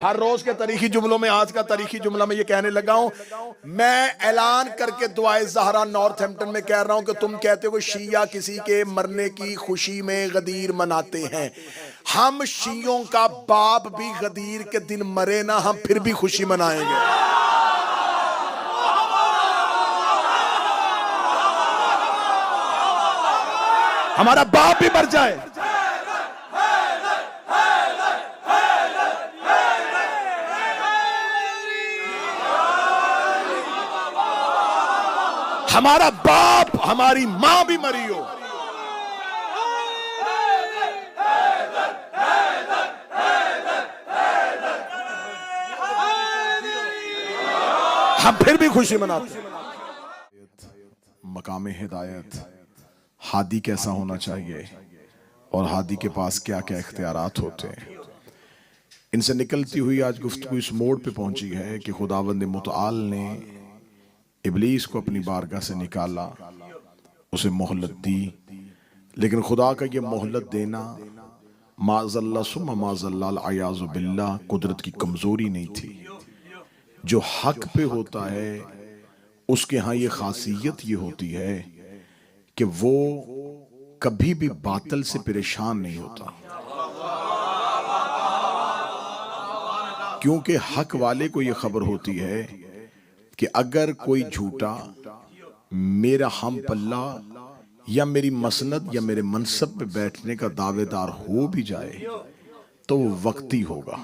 हर रोज के तारीखी जुमलों में आज का तारीखी जुमला मैं ये कहने लगा हूं, मैं ऐलान करके दुआए ज़हरा नॉर्थहैम्पटन में कह रहा हूं कि तुम कहते हो शिया किसी के मरने की खुशी में गदीर मनाते हैं। हम शियों का बाप भी गदीर के दिन मरे ना, हम फिर भी खुशी मनाएंगे। हमारा बाप भी मर जाए, हमारा बाप हमारी मां भी मरी हो, हम फिर भी खुशी मनाते हैं। मकाम हिदायत, हादी कैसा होना चाहिए और हादी के पास क्या क्या इख्तियारात होते हैं, इनसे निकलती हुई आज गुफ्तगू इस मोड़ पे पहुंची है कि खुदावंद मुतआल ने इब्लीस को अपनी बारगाह से निकाला, उसे मोहलत दी, लेकिन खुदा का ये मोहलत देना माज़ल्ला सुम्मा माज़ल्ला अयाज़ु बिल्लाह कुदरत की कमजोरी नहीं थी। जो हक पे होता है उसके यहाँ ये खासियत ये होती है कि वो कभी भी बातिल से परेशान नहीं होता, क्योंकि हक वाले को ये खबर होती है कि अगर कोई झूठा मेरा हम पल्ला या मेरी मसनद या मेरे मनसब पे बैठने का दावेदार हो भी जाए तो वो वक्ती होगा,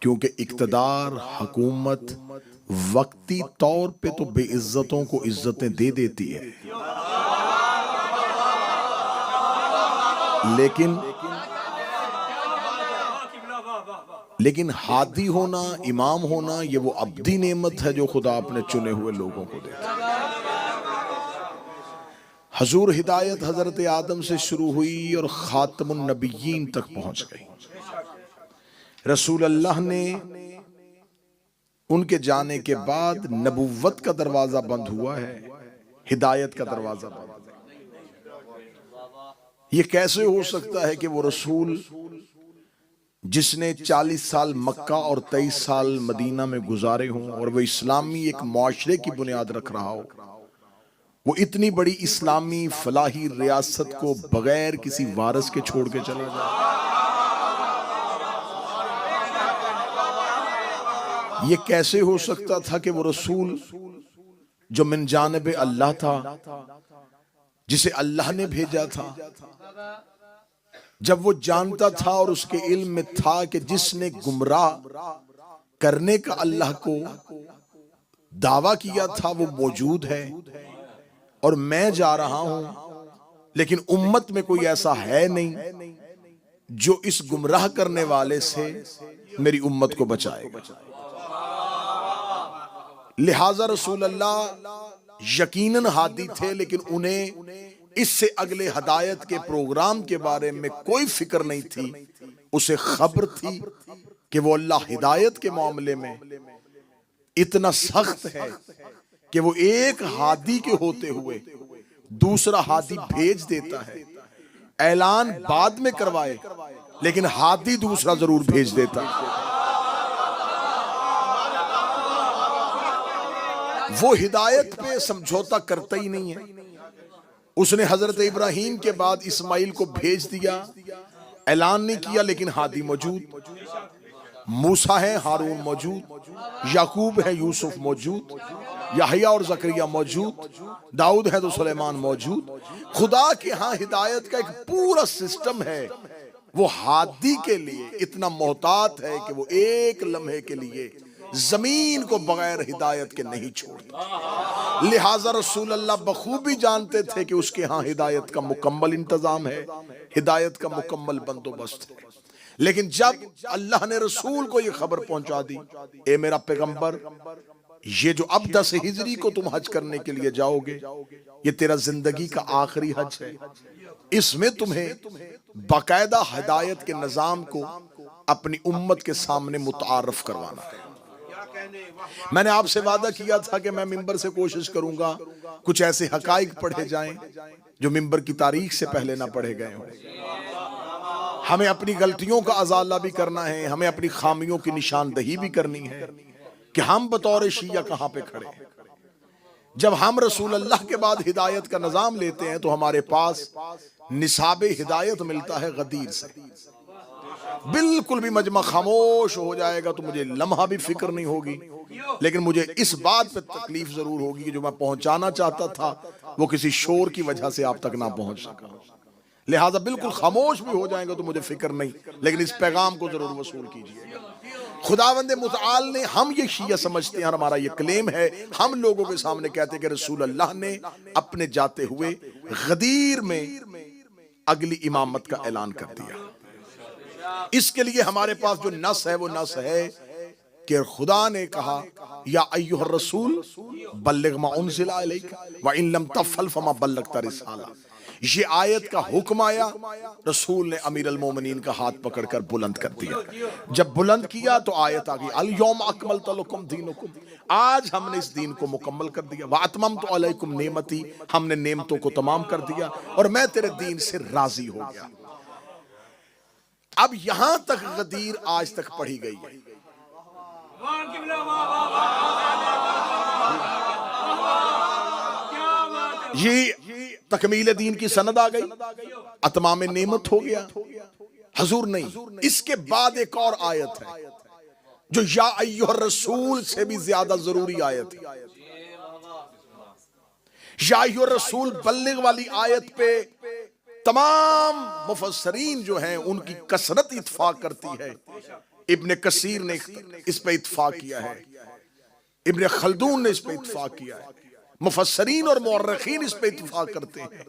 क्योंकि इक्तदार हुकूमत वक्ती तौर पे तो बेइज्जतों को इज्जतें दे देती है, लेकिन हादी होना, इमाम होना, ये वो अब्दी नेमत है जो खुदा अपने चुने हुए लोगों को देता है। हजूर हिदायत हजरत आदम से शुरू हुई और खातमुन नबिय्यीन तक पहुंच गई। रसूल अल्लाह ने उनके जाने के बाद नबुव्वत का दरवाजा बंद हुआ है, हिदायत का दरवाजा बंद है। ये कैसे हो सकता है कि वो रसूल जिसने 40 साल मक्का और 23 साल मदीना में गुजारे हों और वो इस्लामी एक मुआशरे की बुनियाद रख रहा हो, वो इतनी बड़ी इस्लामी फलाही रियासत को बगैर किसी वारिस के छोड़ के चला जाए? ये कैसे हो सकता था कि वो रसूल जो मिन जानिब अल्लाह था, जिसे अल्लाह ने भेजा था, जब वो जानता था और उसके इल्म में था कि जिसने गुमराह करने का अल्लाह को दावा किया था वो मौजूद है और मैं जा रहा हूं, लेकिन उम्मत में कोई ऐसा है नहीं जो इस गुमराह करने वाले से मेरी उम्मत को बचाएगा। लिहाजा रसूल अल्लाह यकीनन हादी थे, लेकिन उन्हें इससे अगले हदायत के प्रोग्राम के बारे में कोई फिक्र नहीं थी। उसे खबर थी कि वो अल्लाह हिदायत के मामले में इतना सख्त है कि वो एक हादी के होते हुए दूसरा हादी भेज देता है, ऐलान बाद में करवाए लेकिन हादी दूसरा जरूर भेज देता है। वो हिदायत पे समझौता करता ही नहीं है। उसने हजरत इब्राहीम के बाद इस्माइल को भेज दिया, ऐलान नहीं किया, लेकिन हादी मौजूद, मूसा है, हारून मौजूद, याकूब है, यूसुफ मौजूद, याहिया और जकरिया मौजूद, दाऊद है तो सुलेमान मौजूद। खुदा के यहाँ हिदायत का एक पूरा सिस्टम है। वो हादी के लिए इतना मोहतात है कि वो एक लम्हे के लिए जमीन को बगैर हिदायत के नहीं छोड़ता। लिहाजा रसूल अल्लाह बखूबी जानते थे कि उसके यहाँ हिदायत का मुकम्मल इंतजाम है, हिदायत का मुकम्मल बंदोबस्त है। लेकिन जब अल्लाह ने रसूल को यह खबर पहुंचा दी, ए मेरा पैगंबर, ये जो अब 10 हिजरी को तुम हज करने के लिए जाओगे, ये तेरा जिंदगी का आखिरी हज है, इसमें तुम्हें बाकायदा हिदायत के निजाम को अपनी उम्मत के सामने मुतारफ करवाना है। मैंने आपसे वादा किया था कि मैं मिंबर से कोशिश करूंगा कुछ ऐसे हकाइक पढ़े जाएं जो मिंबर की तारीख से पहले ना पढ़े गए हों। हमें अपनी गलतियों का अजाला भी करना है, हमें अपनी खामियों की निशानदही भी करनी है कि हम बतौर शिया कहां पे खड़े हैं। जब हम रसूल अल्लाह के बाद हिदायत का निजाम लेते हैं तो हमारे पास निसाबे हिदायत मिलता है गदीर से। बिल्कुल भी मजमा खामोश हो जाएगा तो मुझे लम्हा भी फिक्र नहीं होगी, लेकिन मुझे इस बात पे तकलीफ जरूर होगी कि जो मैं पहुंचाना चाहता था वो किसी शोर की वजह से आप तक ना पहुंच सका। लिहाजा बिल्कुल खामोश भी हो जाएंगे तो मुझे फिक्र नहीं, लेकिन इस पैगाम को जरूर वसूल कीजिएगा। खुदावंद मुतआल ने, हम ये शिया समझते हैं, हमारा ये क्लेम है, हम लोगों के सामने कहते हैं कि रसूल अल्लाह ने अपने जाते हुए गदीर में अगली इमामत का ऐलान कर दिया। इसके लिए हमारे पास जो नस है वो नस है कि खुदा ने कहा या अय्युहर रसूल बल्लिग मा उनज़िला इलैका व इन लम तफ़अल फमा बल्लगता रिसाला। ये आयत का हुक्म आया, रसूल ने अमीर अल मोमिनीन का हाथ पकड़कर बुलंद कर दिया। जब बुलंद किया तो आयत आ गई, अल यौम अकमलतु लकुम दीनकुम, आज हमने इस दीन को मुकम्मल कर दिया। व अतममतु अलैकुम नेमती, हमने नेमतों को तमाम कर दिया और मैं तेरे दीन से राजी हो गया। अब यहां तक गदीर आज तक पढ़ी गई है। ये तकमील दीन की सनद आ गई, अतमाम नेमत हो गया। हुजूर नहीं, इसके बाद एक और आयत है जो या अय्युहर रसूल से भी ज्यादा जरूरी आयत है। या अय्युहर रसूल बल्लिग वाली आयत पे तमाम मुफस्सरीन जो हैं उनकी कसरत इत्फाक करती है। इब्ने कसीर ने इस पे इत्फाक किया है, इब्ने खल्दून ने इस पे इत्फाक किया है, मुफस्सरीन और मुअर्रिखीन इस पे इत्फाक करते हैं।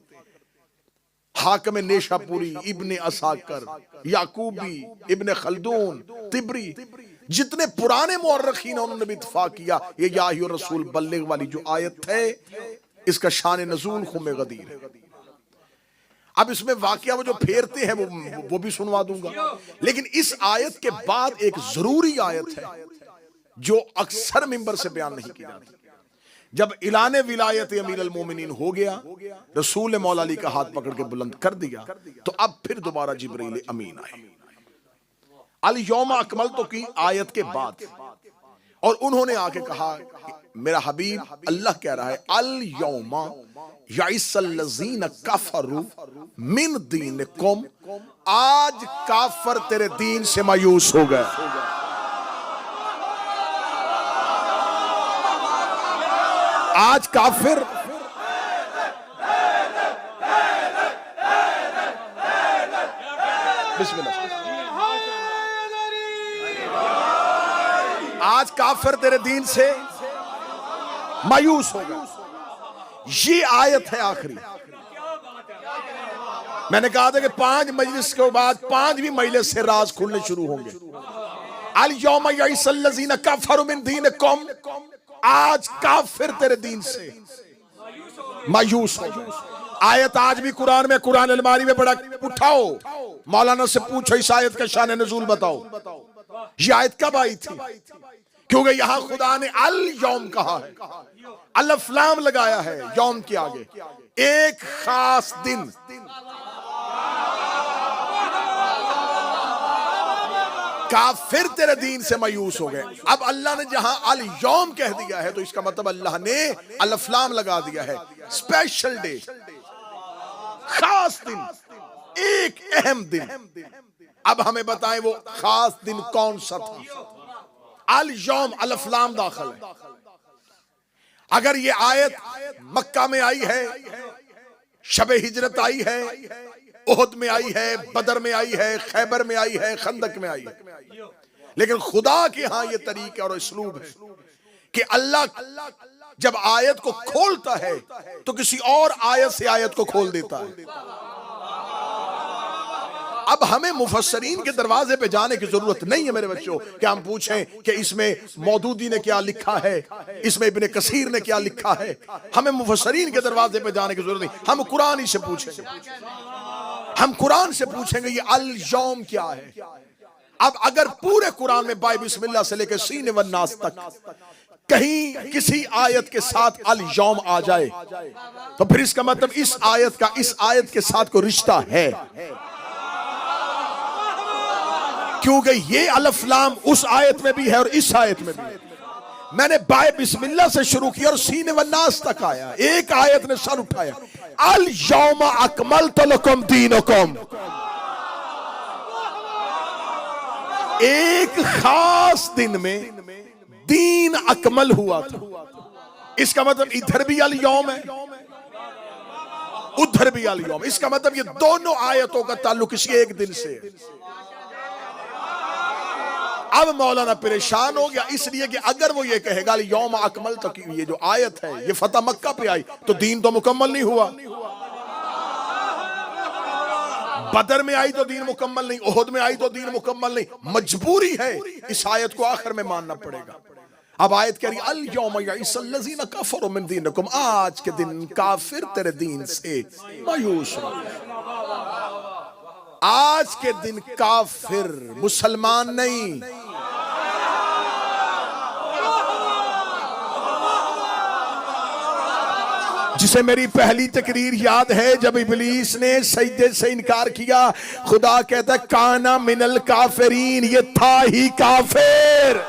हाकिम नेशापुरी, इब्ने असाकर, याकूबी, इब्ने खल्दून, तिबरी, जितने पुराने मुअर्रिखीन हैं उन्होंने भी इत्फाक किया ये या अय्युहर रसूल बल्लिग वाली जो आयत है इसका शान नज़ूल खुम गदीर है। अब इसमें वाकया वो जो फेरते हैं वो भी सुनवा दूंगा, लेकिन इस आयत के बाद एक जरूरी आयत है जो अक्सर मिंबर से बयान नहीं की जाती। जब इलाने विलायत अमीर अल मोमिनीन हो गया, रसूल मौला अली का हाथ पकड़ के बुलंद कर दिया, तो अब फिर दोबारा जिब्रील अमीन आए अल यौम अकमलतु की आयत के बाद, और उन्होंने आके कहा मेरा हबीब अल्लाह कह रहा है अल यौमा याइसल्लज़ीन कफरू मिन दीनिकुम, आज काफर तेरे दीन से मायूस हो गए। आज काफिर आज काफिर तेरे दीन से मायूस हो गए। ये आयत है आखिरी। मैंने कहा था कि 5 मजलिस के बाद 5वीं मजलिस से राज खुलने शुरू होंगे। अल यौमा याइसल्लज़ीन कफरू मिन दीनिकुम, आज काफिर तेरे दीन से मायूस हो। आयत आज भी कुरान में, कुरान अलमारी में बड़ा उठाओ, मौलाना से पूछो इस आयत का शान नज़ूल बताओ। ये आयत कब आई थी? क्योंकि यहां खुदा ने अल यौम कहा है, अलिफ लाम लगाया है यौम के आगे, एक खास दिन। काफिर तेरे दीन से मायूस हो गए। अब अल्लाह ने जहां अल यौम कह दिया है तो इसका मतलब अल्लाह ने अलिफ लाम लगा दिया है, स्पेशल डे, खास दिन, एक अहम दिन। अब हमें बताएं वो खास दिन कौन सा था? अल यौम अलिफ लाम दाखिल है। अगर ये आयत मक्का में आई है, शबे हिजरत आई है, उहद में आई है, बदर में आई है, खैबर में आई है, खंदक में आई है, लेकिन खुदा के यहां ये तरीका और इसलूब है कि अल्लाह जब आयत को खोलता है तो किसी और आयत से आयत को खोल देता है। अब हमें मुफस्सरीन के दरवाजे पे जाने की जरूरत नहीं है मेरे बच्चों कि हम पूछें कि इसमें मौदूदी ने क्या लिखा है, इसमें इब्ने कसीर ने क्या लिखा है। हमें मुफस्सरीन के दरवाजे पे जाने की जरूरत नहीं, हम कुरान ही से पूछेंगे। हम कुरान से पूछेंगे ये अल यौम क्या है। अब अगर पूरे कुरान में बाय बिस्मिल्लाह से लेकर सीने वन नास तक कहीं किसी आयत के साथ अल यौम आ जाए तो फिर इसका मतलब इस आयत का इस आयत के साथ कोई रिश्ता है। क्योंकि ये अलफ लाम उस आयत में भी है और इस आयत में भी है। मैंने बाय बिस्मिल्लाह से शुरू किया और सीने व नास तक आया, एक आयत ने सर उठाया, अल यौमा अकमलतु लकुम दीनकुम। एक खास दिन में दीन अकमल हुआ था। इसका मतलब इधर भी अल यौम है, उधर भी अल यौम। इसका मतलब ये दोनों आयतों का ताल्लुक इसी एक दिन से है। अब मौलाना परेशान हो गया, इसलिए कि अगर वो ये कहेगा यौम अकमल तक, ये जो आयत है ये फतह मक्का पे आई, तो दीन तो मुकम्मल नहीं हुआ। बदर में आई तो दीन मुकम्मल नहीं, ओहद में आई तो दीन मुकम्मल नहीं। मजबूरी है इस आयत को आखिर में मानना पड़ेगा। अब आयत कह रही अल यौम यइसल्लज़ीना कफरू मिन दीनिकुम, आज के दिन काफिर तेरे दीन से मायूस हो। आज के दिन काफिर, मुसलमान नहीं। जिसे मेरी पहली तकरीर याद है, जब इब्लीस ने सजदे से इनकार किया, खुदा कहता है काना मिनल काफिरीन, ये था ही काफिर,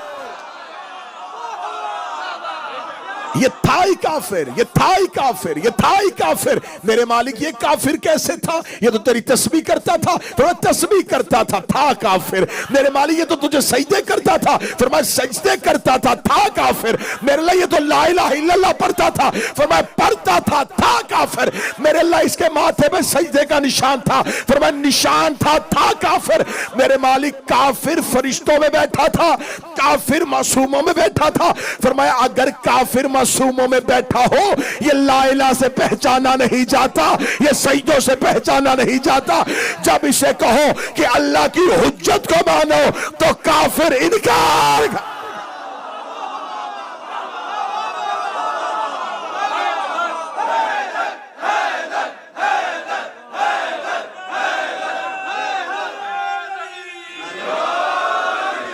ये था ही काफिर, ये था ही काफिर, ये था ही काफिर। मेरे मालिक ये काफिर कैसे था? ये तो तेरी तस्बीह करता था, तो मैं तस्बीह करता था काफिर। मेरे मालिक ये तो तुझे सजदे करता था, फिर मैं सजदे करता था काफिर। मेरे लिए ये तो ला इलाहा इल्लल्लाह पढ़ता था, फिर मैं पढ़ता था काफिर। मेरे अल्लाह इसके माथे पे सजदे का निशान था, फिर मैं निशान था काफिर। मेरे मालिक काफिर फरिश्तों में बैठा था, काफिर मासूमों में बैठा था। फिर मैं अगर काफिर मासूमों में बैठा हो, ये ला इलाहा से पहचाना नहीं जाता, ये सजदों से पहचाना नहीं जाता। जब इसे कहो कि अल्लाह की हुज्जत को मानो, तो काफिर इनकार।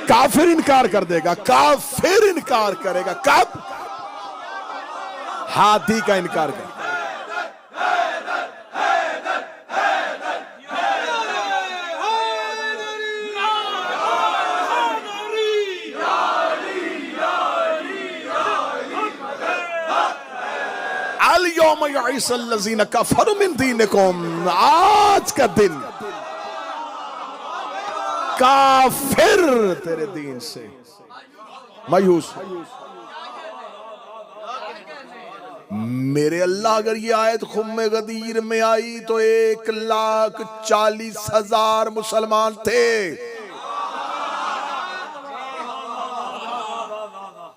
काफिर इनकार कर देगा, काफिर इनकार करेगा। कब? हाथी का इनकार कर। अल यौम यइसल्लज़ीना कफरू मिन दीनिकुम, आज का दिन काफिर तेरे दीन से मायूस। मेरे अल्लाह, अगर ये आयत खुम्मे गदीर में आई तो 1,40,000 मुसलमान थे।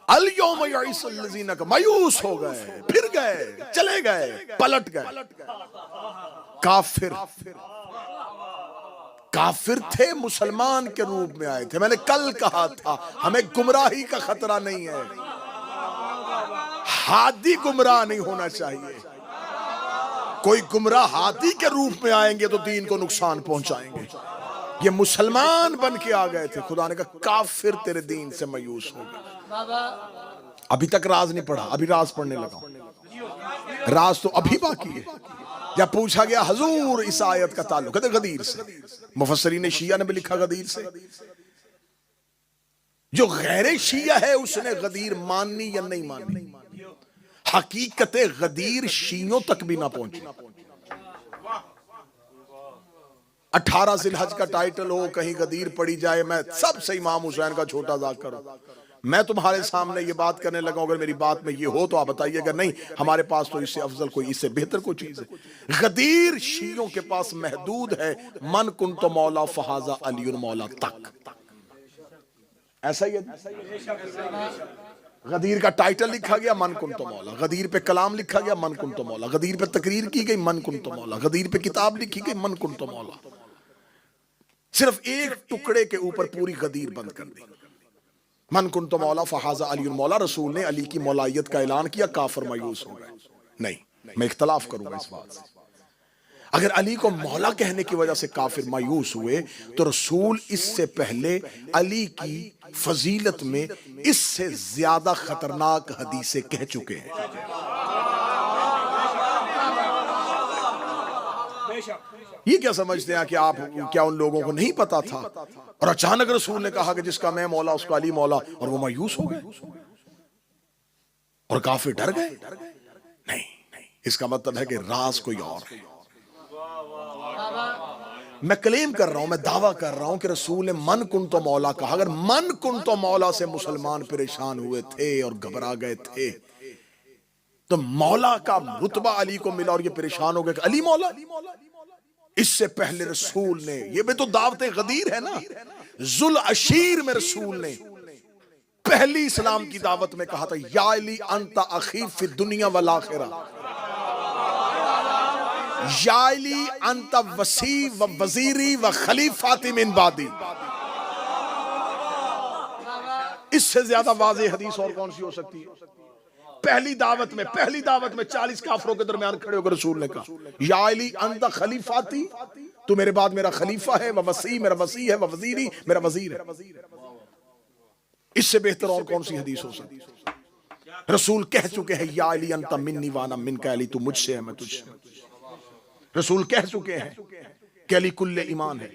अल यौम यइसल्लज़ीना का मायूस हो गए, फिर गए, चले गए, पलट गए। काफिर काफिर थे, मुसलमान के रूप में आए थे। मैंने कल कहा था हमें गुमराही का खतरा नहीं है, हादी गुमराह नहीं होना चाहिए। कोई गुमराह हादी के रूप में आएंगे तो दीन को नुकसान पहुंचाएंगे। ये मुसलमान बन के आ गए थे, खुदा ने कहा काफिर तेरे दीन से मायूस हो गए। अभी तक राज नहीं पढ़ा, अभी राज पढ़ने लगा। राज तो अभी बाकी है। जब पूछा गया हजूर इस आयत का ताल्लुक है गदीर से, मुफस्सरीन शिया ने भी लिखा गदीर से। जो गैर शिया है उसने गदीर माननी या नहीं माननी, हकीकत गदीर शियों तक भी ना पहुंची। 18 जिलहज का टाइटल हो, कहीं गदीर पड़ी जाए, मैं सबसे इमाम हुसैन का छोटा जाक करूं। मैं तुम्हारे सामने ये बात करने लगा, अगर मेरी बात में ये हो तो आप बताइए, अगर नहीं हमारे पास तो इससे अफजल कोई, इससे बेहतर कोई चीज है। गदीर शियों के पास महदूद है, मन कुन तो मौला फहाजा अली मौला तक। ऐसा ही है। गदीर का टाइटल लिखा गया मन कुन तो मौला, गदीर पे कलाम लिखा गया मन कुन तो मौला, गदीर पे तकरीर की गई मन कुन तो मौला, गदीर पे किताब लिखी गई मन कुन तो मौला। सिर्फ एक टुकड़े के ऊपर पूरी गदीर बंद कर दी। मन कुन तो मौला फहाजा अली मौला, रसूल ने अली की मौलायत का ऐलान किया, काफिर मायूस हो गए। नहीं, मैं इख्तलाफ करूंगा इस बात से। अगर अली को मौला कहने की वजह से काफिर मायूस हुए, तो रसूल इससे पहले अली की फजीलत में इससे ज्यादा खतरनाक हदीसें कह चुके हैं। ये क्या समझते हैं कि आप क्या उन लोगों को नहीं पता था? और अचानक रसूल ने कहा कि जिसका मैं मौला उसका अली मौला, और वो मायूस हो गए और काफिर डर गए? नहीं, इसका मतलब है कि राज कोई और है। मैं क्लेम कर रहा हूं, मैं दावा कर रहा हूं कि रसूल ने मन कुन तो मौला कहा। अगर मन कुन तो मौला से मुसलमान परेशान हुए थे और घबरा गए थे, तो मौला का रुतबा अली को मिला और ये परेशान हो गए कि अली मौला। इससे पहले रसूल ने, ये भी तो दावत गदीर है ना, जुल अशीर में रसूल ने पहली इस्लाम की दावत में कहा था, या अली अंता अखी फी दुनिया वल आखिरा, या अली अंता वसी व वजीरी व खलीफाती मिन बादी। इससे ज्यादा वाज़ेह हदीस और कौन सी हो सकती है? पहली दावत में 40 काफरों के दरमियान खड़े होकर रसूल ने कहा, या अली अंता खलीफाती, तू मेरे बाद मेरा खलीफा है, व वसी मेरा वसी है, व वजीरी मेरा वजीर है। इससे बेहतर और कौन सी हदीस हो सकती है? रसूल कह चुके हैं, या अली अंता मिन्नी वाना मिनका, अली तू मुझसे है मैं तुझसे। रसूल कह चुके हैं कि अली कुल्ले ईमान है।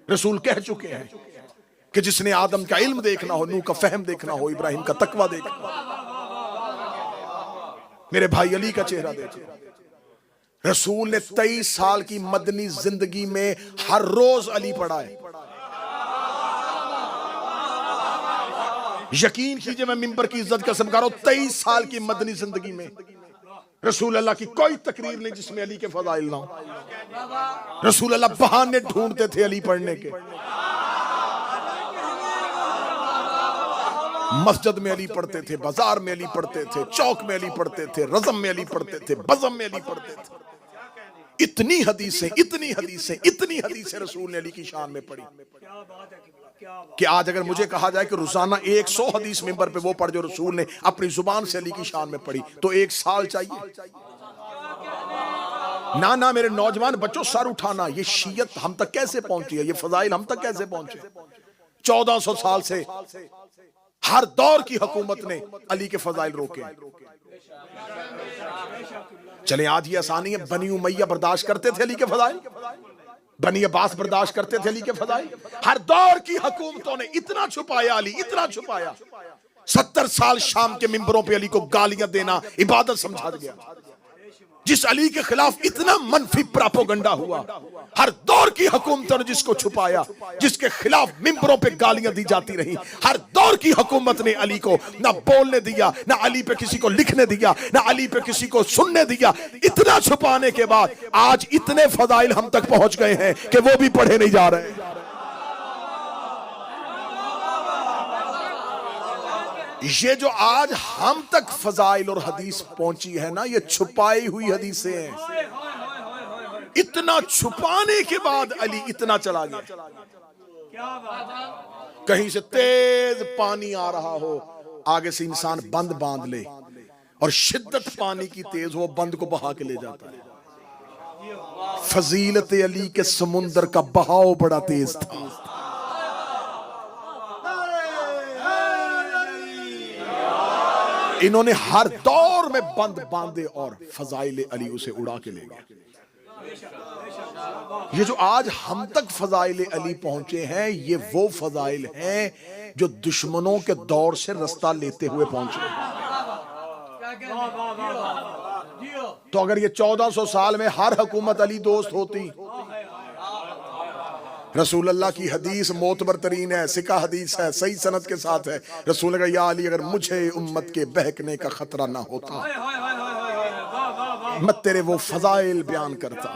रसूल कह चुके हैं कि जिसने आदम का इल्म देखना हो, नूह का फहम देखना हो, इब्राहिम का तकवा देखना हो, मेरे भाई अली का चेहरा देखे। रसूल ने 23 साल की मदनी जिंदगी में हर रोज अली पढ़ा है। यकीन कीजिए, मैं मिंबर की इज्जत का समझा रहा हूं, 23 साल की मदनी जिंदगी में रसूल अल्लाह की कोई तकरीर नहीं जिसमें अली के फजाइल ना हो। रसूल अल्लाह बहाने ढूंढते थे अली पढ़ने के। मस्जिद में अली पढ़ते थे, बाजार में अली पढ़ते थे, चौक में अली पढ़ते थे, रज़म में अली पढ़ते थे, बज़म में अली पढ़ते थे। इतनी हदीसें रसूल ने अली की शान में पढ़ी कि आज अगर मुझे कहा जाए कि रोजाना 100 हदीस मिंबर पे वो पढ़ जो रसूल ने अपनी जुबान से अली की शान में पढ़ी, तो 1 साल चाहिए। ना मेरे नौजवान बच्चों, सर उठाना, ये शीयत हम तक कैसे पहुंची है, ये फजाइल हम तक कैसे पहुंचे? 1400 साल से हर दौर की हुकूमत ने अली के फजाइल रोके। चले आज ये आसानी है, बनी उमैया बर्दाश्त करते थे अली के फजाइल, बनी अब्बास बर्दाश्त करते थे अली के फजाइल। हर दौर की हुकूमतों ने इतना छुपाया अली, इतना छुपाया। 70 साल शाम के मिंबरों पे अली को गालियां देना इबादत समझा गया। जिस अली के खिलाफ इतना मनफी प्रोपेगेंडा हुआ, हर दौर की हुकूमतों ने जिसको छुपाया, जिसके खिलाफ मिंबरों पे गालियां दी जाती रही, हर दौर की हुकूमत ने अली को ना बोलने दिया, ना अली पे किसी को लिखने दिया, ना अली पे किसी को सुनने दिया। इतना छुपाने के बाद आज इतने फजाइल हम तक पहुंच गए हैं कि वो भी पढ़े नहीं जा रहे। ये जो आज हम तक फजाइल और हदीस पहुंची है ना, ये छुपाई हुई हदीसें हैं। इतना छुपाने के बाद अली इतना चला गया। कहीं से तेज पानी आ रहा हो, आगे से इंसान बंद बांध ले और शिद्दत पानी की तेज हो, बंद को बहा के ले जाता है। फजीलत अली के समुंदर का बहाव बड़ा तेज था। इन्होंने हर दौर में बंद बांधे और फजाइल अली उसे उड़ा के ले गए। ये जो आज हम तक फजाइल अली पहुंचे हैं, ये वो फजाइल हैं जो दुश्मनों के दौर से रास्ता लेते हुए पहुंचे। तो अगर ये 1400 साल में हर हुकूमत अली दोस्त होती, रसूल अल्लाह की हदीस मोतबर तरीन है, सिका हदीस है, सही सनद के साथ है। रसूल का या अली, अगर मुझे उम्मत के बहकने का खतरा ना होता, मैं तेरे वो फजाइल बयान करता।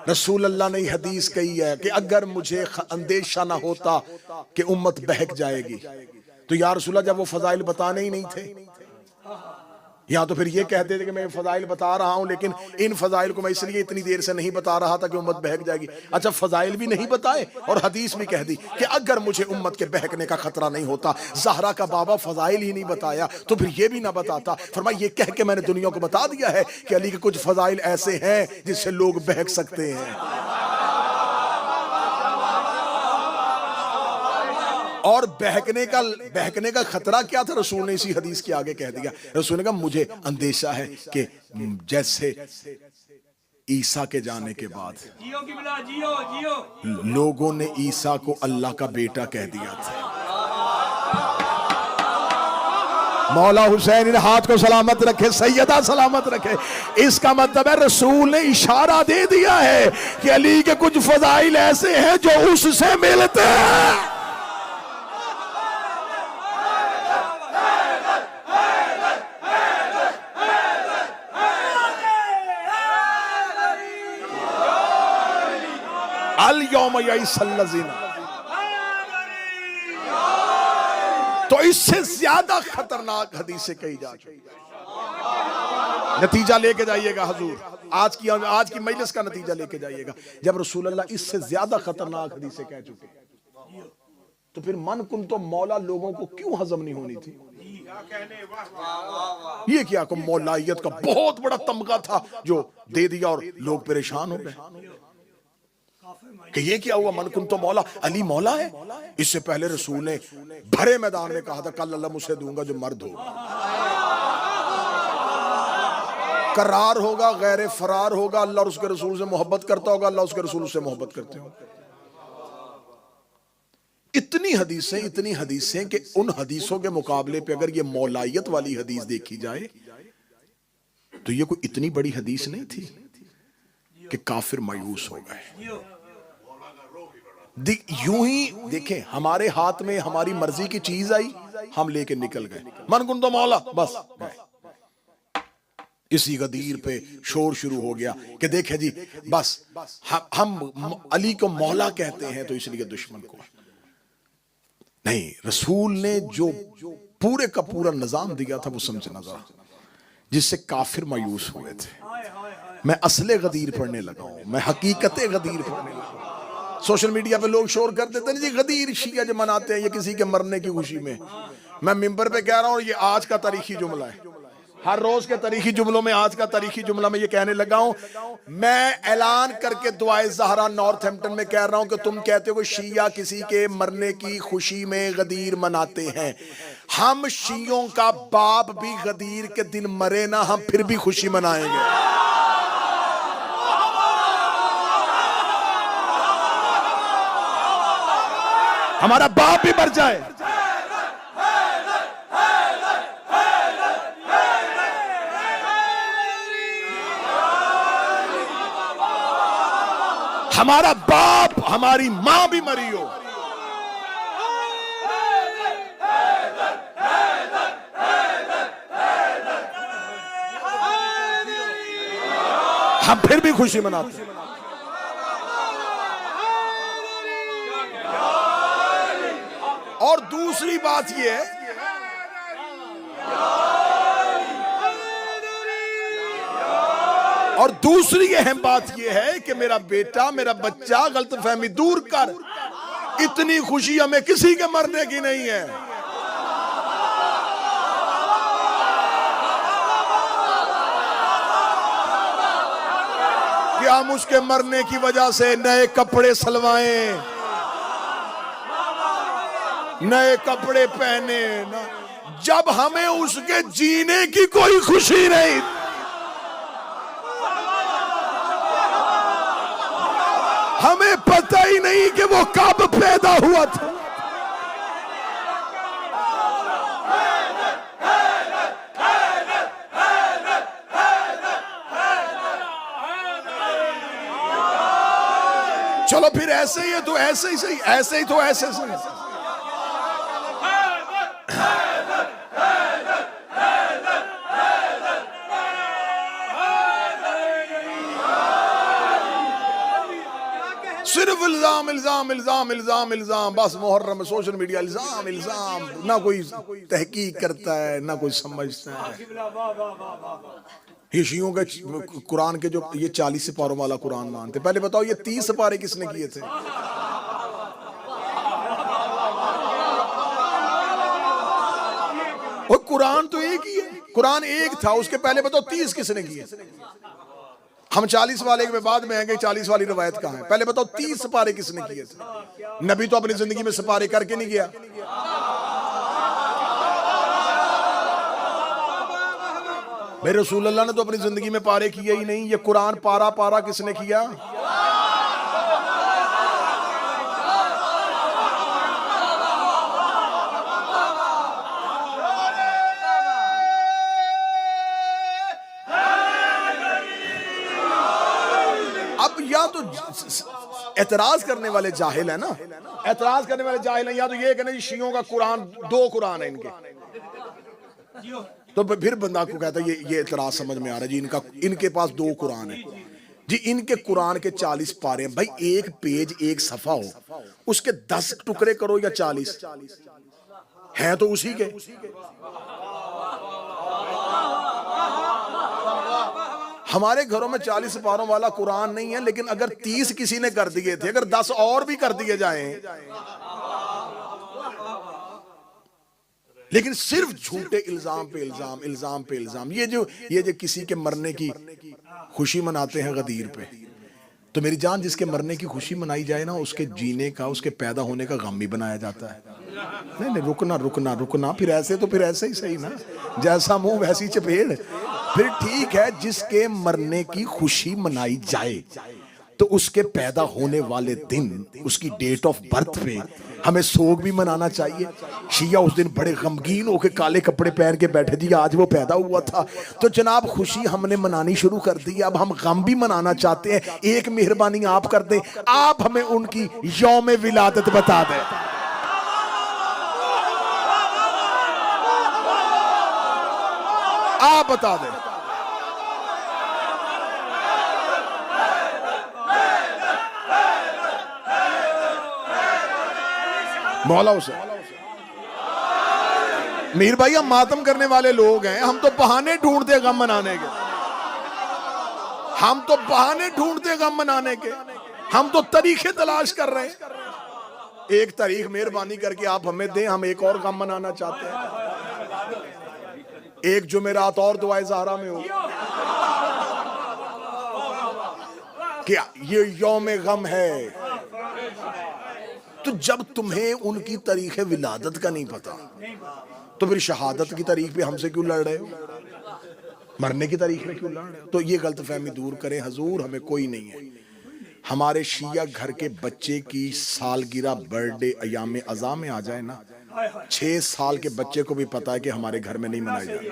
रसूल अल्लाह ने हदीस कही है कि अगर मुझे अंदेशा ना होता कि उम्मत बहक जाएगी, तो या रसूल अल्लाह जब वो फजाइल बताने ही नहीं थे, या तो फिर ये कहते थे कि मैं फजाइल बता रहा हूं, लेकिन इन फजाइल को मैं इसलिए इतनी देर से नहीं बता रहा था कि उम्मत बहक जाएगी। अच्छा, फजाइल भी नहीं बताए और हदीस भी कह दी कि अगर मुझे उम्मत के बहकने का खतरा नहीं होता। ज़हरा का बाबा फजाइल ही नहीं बताया तो फिर ये भी ना बताता। फरमाया ये कह के मैंने दुनिया को बता दिया है कि अली के कुछ फजाइल ऐसे हैं जिससे लोग बहक सकते हैं। और बहकने का खतरा क्या था, रसूल ने इसी हदीस के आगे कह दिया। रसूल ने कहा मुझे अंदेशा है कि जैसे ईसा के जाने के बाद जियो की बिला, जियो जियो। लोगों ने ईसा को अल्लाह का बेटा कह दिया था। मौला हुसैन इन हाथ को सलामत रखे, सैयदा सलामत रखे। इसका मतलब है रसूल ने इशारा दे दिया है कि अली के कुछ फजाइल ऐसे हैं जो उससे मिलते हैं। अल यौम यईसल्लज़ीना, तो इससे ज्यादा खतरनाक हदीसें कही जा चुकी। नतीजा लेके जाइएगा हुजूर, आज की मजलिस का नतीजा लेके जाइएगा। जब रसूलुल्लाह इससे ज्यादा खतरनाक हदीसें कह चुके, तो फिर मन कुन तो मौला लोगों को क्यों हजम नहीं होनी थी? ये क्या को मौलाइयत का बहुत बड़ा तमगा था जो दे दिया और लोग परेशान हो गए कि ये क्या हुआ, मन कुन तो मौला, अली मौला है। इससे पहले रसूल ने भरे मैदान में कहा था कल अल्लाह मुझसे दूंगा जो मर्द होगा, करार होगा, गैर फरार होगा, अल्लाह और उसके रसूल से मोहब्बत करता होगा, अल्लाह उसके रसूल से मोहब्बत करते हो। इतनी हदीसें कि उन हदीसों के मुकाबले पे अगर ये मौलाइयत वाली हदीस देखी जाए तो ये कोई इतनी बड़ी हदीस नहीं थी कि काफिर मायूस हो गए। यूं ही देखें, हमारे हाथ में हमारी मर्जी की चीज आई, हम लेके निकल गए, मन कुन तो मौला, बस गए। इसी गदीर पे शोर शुरू हो गया कि देखे जी बस हम अली को मौला कहते हैं तो इसलिए दुश्मन को नहीं। रसूल ने जो पूरे का पूरा निजाम दिया था वो समझना जरा, जिससे काफिर मायूस हुए थे। मैं असले गदीर पढ़ने लगा हूं, मैं हकीकत गदीर पढ़ने लगा हूं। सोशल मीडिया पे लोग शोर कर देते हैं जी गदीर शिया जो मनाते हैं ये किसी के मरने की खुशी में। मैं मिंबर पे कह रहा हूं ये आज का तारीखी जुमला है, हर रोज के तारीखी जुमलों में आज का तारीखी जुमला मैं ये कहने लगा हूं। मैं ऐलान करके दुआए ज़हरा नॉर्थहैम्पटन में कह रहा हूं कि तुम कहते हो कि शिया किसी के मरने की खुशी में गदीर मनाते हैं, हम शियों का बाप भी गदीर के दिन मरे ना, हम फिर भी खुशी मनाएंगे। हमारा बाप भी मर जाए, हमारा बाप हमारी मां भी मरी हो, हम फिर भी खुशी मनाते हैं। और दूसरी बात यह है, और दूसरी अहम बात यह है कि मेरा बेटा, मेरा बच्चा, गलतफहमी दूर कर, इतनी खुशी हमें किसी के मरने की नहीं है। कि हम उसके मरने की वजह से नए कपड़े सलवाएं, नए कपड़े पहने ना, जब हमें उसके जीने की कोई खुशी नहीं। हमें पता ही नहीं कि वो कब पैदा हुआ था। चलो फिर ऐसे ही है तो ऐसे ही सही, ऐसे ही तो ऐसे सही। सिर्फ इल्जाम इल्जाम इल्जाम इल्जाम इल्जाम, बस मुहर्रम में सोशल मीडिया इल्जाम इल्जाम, ना कोई तहकीक करता है ना कोई समझता है। ये शियों के कुरान के जो ये 40 सिपारों वाला कुरान मानते, पहले बताओ ये 30 सिपारे किसने किए थे? और कुरान तो एक ही है, कुरान एक था, उसके पहले बताओ 30 किसने किए? हम 40 वाले के बाद में आएंगे, 40 वाली रवायत कहाँ है? पहले बताओ 30 सिपारे किसने किए थे? नबी तो अपनी जिंदगी में सिपारे करके नहीं गया। भाई रसूल अल्लाह ने तो अपनी जिंदगी में पारे किए ही नहीं, ये कुरान पारा पारा किसने किया? अब या तो एतराज करने वाले जाहिल है ना, एतराज करने वाले जाहिल है, या तो ये कहना जी शियों का कुरान 2 कुरान है इनके, तो फिर बंदा को कहता है ये एतराज समझ में आ रहा है जी, इनके पास 2 कुरान है जी। इनके कुरान के 40 पारे हैं भाई, एक पेज एक सफा हो, उसके 10 टुकड़े करो या 40 हैं तो उसी के। हमारे घरों में 40 पारों वाला कुरान नहीं है, लेकिन अगर 30 किसी ने कर दिए थे, अगर 10 और भी कर दिए जाएं, लेकिन सिर्फ झूठे इल्जाम पे इल्जाम, इल्जाम पे इल्जाम। ये जो किसी के मरने की खुशी मनाते हैं गदीर पे, तो मेरी जान जिसके मरने की खुशी मनाई जाए ना, उसके जीने का, उसके पैदा होने का गम भी बनाया जाता है। नहीं, रुकना रुकना रुकना, फिर ऐसे तो फिर ऐसे ही सही ना, जैसा मुंह वैसी चपेड़। फिर ठीक है, जिसके मरने की खुशी मनाई जाए तो उसके पैदा होने वाले दिन, उसकी डेट ऑफ बर्थ पे हमें सोग भी मनाना चाहिए। शिया उस दिन बड़े गमगीन होकर काले कपड़े पहन के बैठे थे, आज वो पैदा हुआ था, तो जनाब खुशी हमने मनानी शुरू कर दी। अब हम गम भी मनाना चाहते हैं। एक मेहरबानी आप कर दें, आप हमें उनकी यौम विलादत बता दें। आप बता दें। मौला हुसैन, मीर भाई हम मातम करने वाले लोग हैं, हम तो बहाने ढूंढते गम मनाने के, हम तो बहाने ढूंढते गम मनाने के, हम तो तरीके तलाश कर रहे हैं। एक तारीख मेहरबानी करके आप हमें दें, हम एक और गम मनाना चाहते हैं। एक जुमेरात और दुआए ज़हरा में हो, क्या ये यौम गम है? तो जब तुम्हें उनकी तारीख विलादत का नहीं पता, तो फिर शहादत की तारीख पे हमसे क्यों लड़ रहे हो? मरने की तारीख में क्यों लड़ रहे हो? तो ये गलतफहमी दूर करें। हजूर हमें कोई नहीं है। हमारे शिया घर के बच्चे की सालगिरह, बर्थडे अयाम अज़ा में आ जाए ना, 6 साल के बच्चे को भी पता है कि हमारे घर में नहीं मनाई जाती।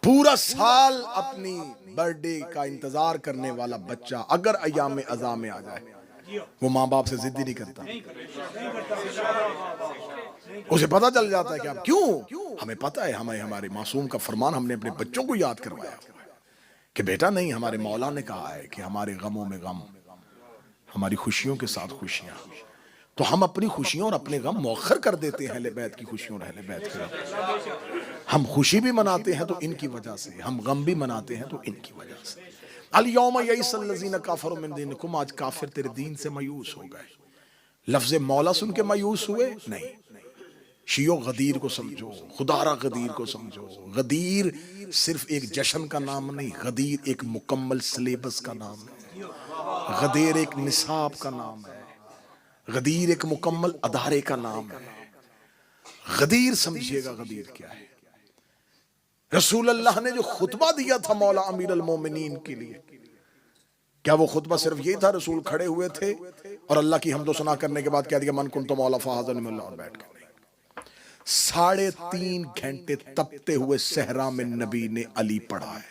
पूरा साल अपनी बर्थडे का इंतजार करने वाला बच्चा अगर अयाम अज़ा में आ जाए, वो माँ बाप से जिद ही नहीं करता। उसे पता चल जाता है कि अब क्यों, हमें पता है, हमें हमारे मासूम का फरमान हमने अपने बच्चों को याद करवाया कि बेटा नहीं, हमारे मौला ने कहा है कि हमारे गमों में गम, हमारी खुशियों के साथ खुशियां। तो हम अपनी खुशियों और अपने गम मौखर कर देते हैं अहले बैत की खुशियों और अहले बैत के गम। हम खुशी भी मनाते हैं तो इनकी वजह से, हम गम भी मनाते हैं तो इनकी वजह से। अल यौम यइसल्लज़ीना काफ़रू मिन दीनिकुम, आज काफिर तेरे दीन से मायूस हो गए। लफ्ज़ मौला सुन के मायूस हुए नहीं। शियो गदीर को समझो, खुदारा गदीर को समझो। गदीर सिर्फ एक जश्न का नाम नहीं, गदीर एक मुकम्मल सिलेबस का नाम है। गदीर एक निसाब का नाम है। गदीर एक मुकम्मल अदारे का नाम है। गदीर समझिएगा गदीर क्या है। रसूल अल्लाह ने जो खुतबा दिया था मौला अमीर अल मोमिनीन के लिए, क्या वो खुतबा सिर्फ यही था? रसूल खड़े हुए थे और अल्लाह की हम्दो सना करने के बाद कह दिया मन कुंतु मौला फ़हाज़न मिल्ला, और बैठ गए। 3.5 घंटे तपते हुए सहरा में नबी ने अली पढ़ा है।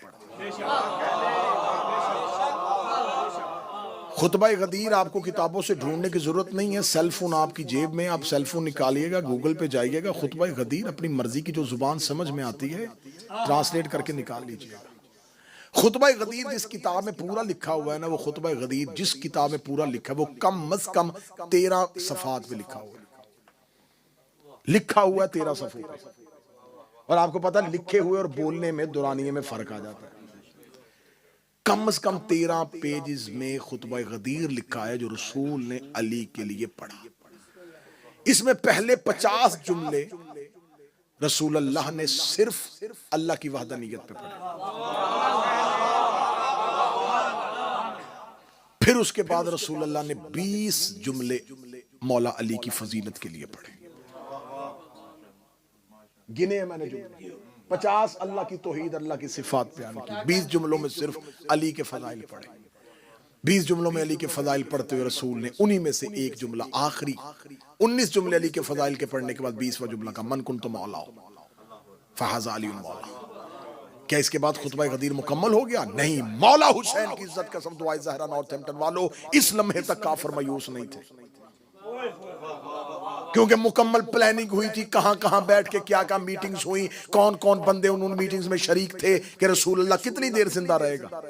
खुतबा गदीर आपको किताबों से ढूंढने की जरूरत नहीं है। सेलफोन आपकी जेब में, आप सेलफोन निकालिएगा, गूगल पे जाइएगा, खुतबा गदीर अपनी मर्जी की जो जुबान समझ में आती है ट्रांसलेट करके निकाल लीजिएगा। खुतबा गदीर जिस किताब में पूरा लिखा हुआ है ना, वो खुतबा गदीर जिस किताब में पूरा लिखा है वो कम अज कम 13 सफ़ात पे लिखा हुआ है। लिखा हुआ है 13 सफ़ों पे। और आपको पता है लिखे हुए और बोलने में, दुरानिये में फर्क आ जाता है। कम से कम 13 पेजेस में खुतबा गदीर लिखा है जो रसूल ने अली के लिए पढ़ा। इसमें पहले 50 जुमले रसूल अल्लाह ने सिर्फ अल्लाह की वहदानियत पे पढ़े। फिर उसके बाद रसूल अल्लाह ने 20 जुमले मौला अली की फजीलत के लिए पढ़े। गिने हैं मैंने जुमले, 50 अल्लाह की तौहीद, अल्लाह की सिफात बयान की, 20 जुमलों में सिर्फ अली के फजाइल पढ़े। 20 जुमलों में अली के फजाइल पढ़ते हुए रसूल ने उन्हीं में से एक जुमला आखिरी 19 जुमले अली के फजाइल के पढ़ने के बाद 20वां जुमला का मन कुन तो मौला फहाज़ा अली मौला। क्या इसके बाद खुतबा गदीर मुकम्मल हो गया? नहीं, मौला हुसैन की इज्जत कसम दुआए ज़हरा नॉर्थहैम्पटन वालों, इस लम्हे तक काफिर मायूस नहीं थे, क्योंकि मुकम्मल प्लानिंग हुई थी, कहां कहां बैठ के क्या क्या मीटिंग्स हुई, कौन कौन बंदे उन मीटिंग्स में शरीक थे कि रसूल अल्लाह कितनी देर जिंदा रहेगा,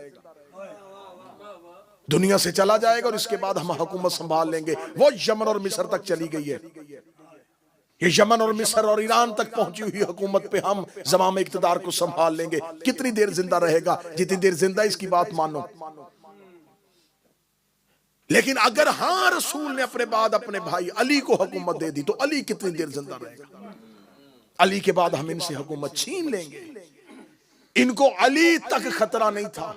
दुनिया से चला जाएगा और इसके बाद हम हुकूमत संभाल लेंगे। वो यमन और मिस्र तक चली गई है, ये यमन और मिस्र और ईरान तक पहुंची हुई हुकूमत पे हम ज़माम इक़्तिदार को संभाल लेंगे। कितनी देर जिंदा रहेगा? जितनी देर जिंदा इसकी बात मानो। लेकिन अगर हां रसूल ने अपने बाद अपने भाई अली को हुकूमत दे दी तो अली कितनी देर जिंदा रहेगा? अली के बाद हम इनसे हुकूमत छीन लेंगे। इनको अली तक खतरा नहीं था।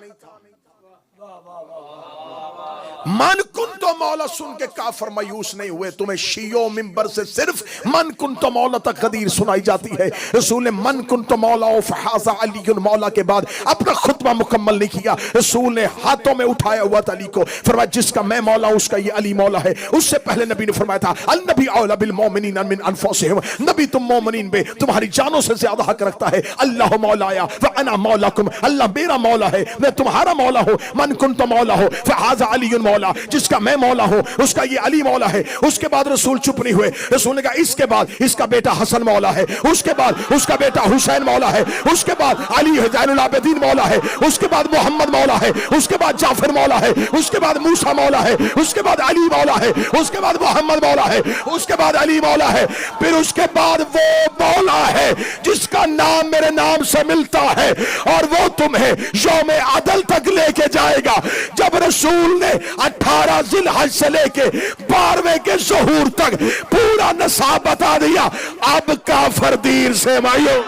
मन कुन तो मौला सुन के काफर मायूस नहीं हुए। तुम्हें शियो मिंबर से सिर्फ मन कुन तो मौला तक गदीर सुनाई जाती है। रसूल ने मन कुन तो मौला फहाज़ा अली मौला के बाद अपना खुतबा मुकम्मल नहीं किया। रसूल ने हाथों में उठाया हुआ था अली को, फरमाया जिसका मैं मौला उसका ये अली मौला है। उससे पहले नबी ने फरमाया था अल नबी औला बिल मोमिनीन मिन अनफुसिहिम, नबी तुम मोमिनीन पे तुम्हारी जानों से ज्यादा हक रखता है। अल्लाह मौलाया व अना मौलाकुम, अल्लाह मेरा मौला है मैं तुम्हारा मौला हूं। मन कुन तो मौला हो फहाज़ा अली मौला, जिसका मैं मौला हूं उसका ये अली मौला है। उसके बाद रसूल चुप नहीं हुए। रसूल ने कहा इसके बाद इसका बेटा हसन मौला है, उसके बाद उसका बेटा हुसैन मौला है, उसके बाद अली ज़ैनुल आबिदीन मौला है, उसके बाद मोहम्मद मौला है, उसके बाद जाफर मौला है, उसके बाद मूसा मौला है, उसके बाद अली मौला है, उसके बाद मोहम्मद मौला है, उसके बाद अली मौला है। फिर उसके बाद वो मौला है जिसका नाम मेरे नाम से मिलता है और वो तुम्हें यौम अदल तक लेके जाएगा। जब रसूल ने 18 जिलहज से लेके 12वें के ज़ुहूर तक पूरा नसाब बता दिया, अब काफिर दीन से मायो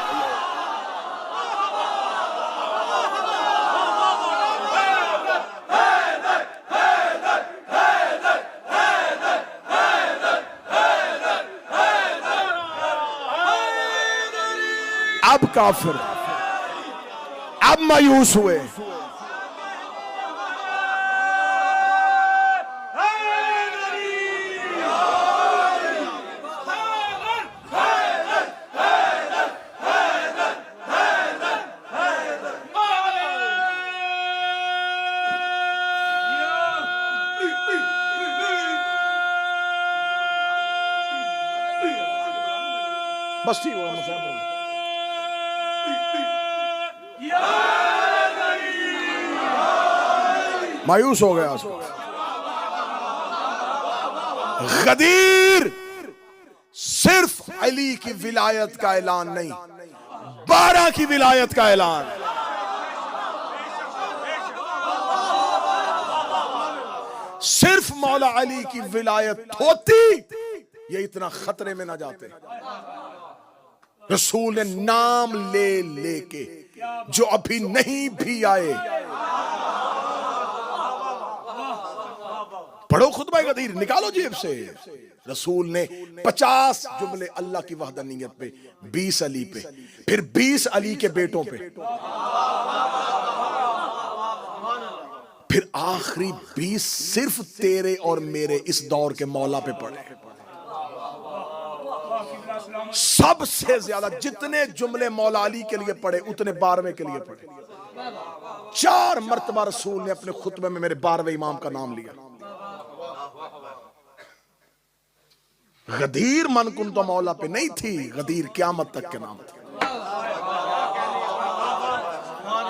अब काफिर अब मायूस हुए। बस ठीक होगा मायूस हो गया। गदीर सिर्फ अली की विलायत का ऐलान नहीं, 12 की विलायत का ऐलान। सिर्फ मौला अली की विलायत होती ये इतना खतरे में ना जाते। रसूल ने नाम ले लेके जो अभी नहीं भी आए, पढ़ो खुतबा गदीर, निकालो जेब से। रसूल ने 50 जुमले अल्लाह की वहदानियत पे, 20 अली पे, फिर 20 अली के बेटों पे, फिर आखिरी 20 सिर्फ तेरे और मेरे इस दौर के मौला पे पढ़े। सबसे ज्यादा जितने जुमले मौला अली के लिए पढ़े उतने 12वें के लिए पढ़े। 4 मरतबा रसूल ने अपने खुतबे में मेरे 12वें इमाम का नाम लिया। गदीर मन कुन तो मौला पे नहीं थी, गदीर क़यामत तक के नाम थे।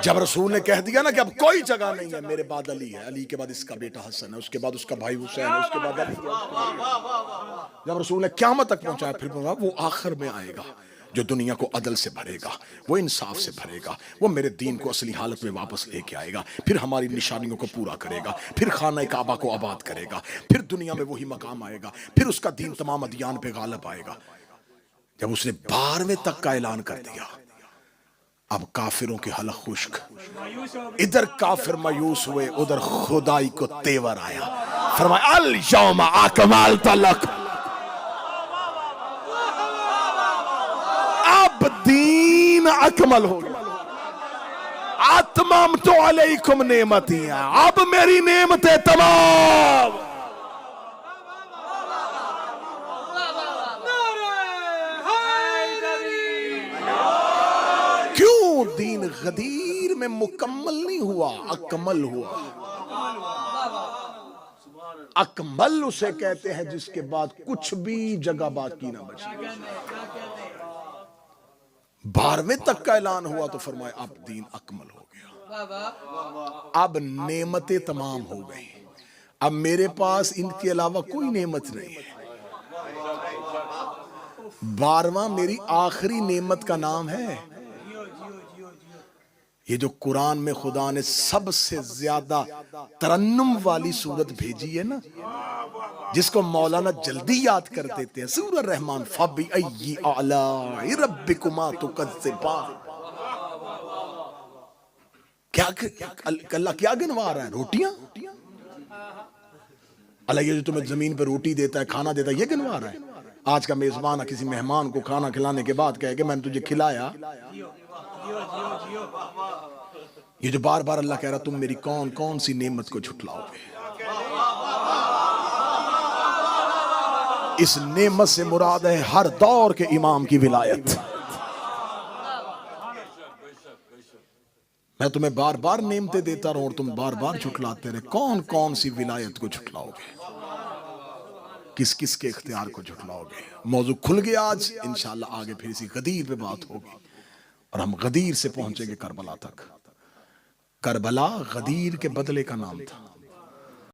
जब रसूल ने कह दिया ना कि अब कोई जगह नहीं है, मेरे बाद अली है, अली के बाद इसका बेटा हसन है, उसके बाद उसका भाई हुसैन है, उसके बाद अली। जब रसूल ने क़यामत तक पहुंचाया फिर बोला वो आखिर में आएगा जो दुनिया को अदल से भरेगा, वो इंसाफ से भरेगा, वो मेरे दीन को असली हालत में वापस लेके आएगा, फिर हमारी निशानियों को पूरा करेगा, फिर खाना काबा को आबाद करेगा, फिर दुनिया में वही मकाम आएगा, फिर उसका दीन तमाम अदियान पे गालिब आएगा। जब उसने 12वें तक का ऐलान कर दिया, अब काफिरों के हलक खुश्क, इधर काफिर मायूस हुए, उधर खुदाई को तेवर आया। फरमाया अल यौमा अकमलतु लक, अब अकमल हो गया। आत्मम तो अलैकुम नेमतियां, अब मेरी नेमतें तमाम। क्यों दीन गदीर में मुकम्मल नहीं हुआ, अकमल हुआ। अकमल उसे कहते हैं जिसके बाद कुछ भी जगह बाकी ना बची। 12वें तक का ऐलान हुआ तो फरमाया अब दीन अकमल हो गया, अब नेमतें तमाम हो गई, अब मेरे पास इनके अलावा कोई नेमत नहीं है। 12वां मेरी आखिरी नेमत का नाम है। ये जो कुरान में खुदा ने सबसे ज्यादा तरन्नुम वाली सूरत भेजी है ना, जिसको मौलाना जल्दी याद कर देते हैं, सूरह रहमान, फबिअय्यि आलाइ रब्बिकुमा तुकज़्ज़िबान। क्या अल्लाह क्या गिनवा रहा है? रोटियां। अल्लाह ये जो तुम्हें जमीन पर रोटी देता है, खाना देता है, ये गिनवा रहा है। आज का मेजबान किसी मेहमान को खाना खिलाने के बाद कहे कि मैंने तुझे खिलाया। ये जो बार बार अल्लाह कह रहा तुम मेरी कौन कौन सी नेमत को झुटलाओगे, इस नेमत से मुराद है हर दौर के इमाम की विलायत। मैं तुम्हें बार बार नेमतें देता रहूं और तुम बार बार झुटलाते रहे, कौन कौन सी विलायत को झुटलाओगे, किस किस के इख्तियार को झुटलाओगे। मौजू खुल गया आज, इंशाअल्लाह आगे फिर इसी गदीर पे बात होगी और हम गदीर से पहुंचेंगे करबला तक। करबला गदीर के बदले का नाम था।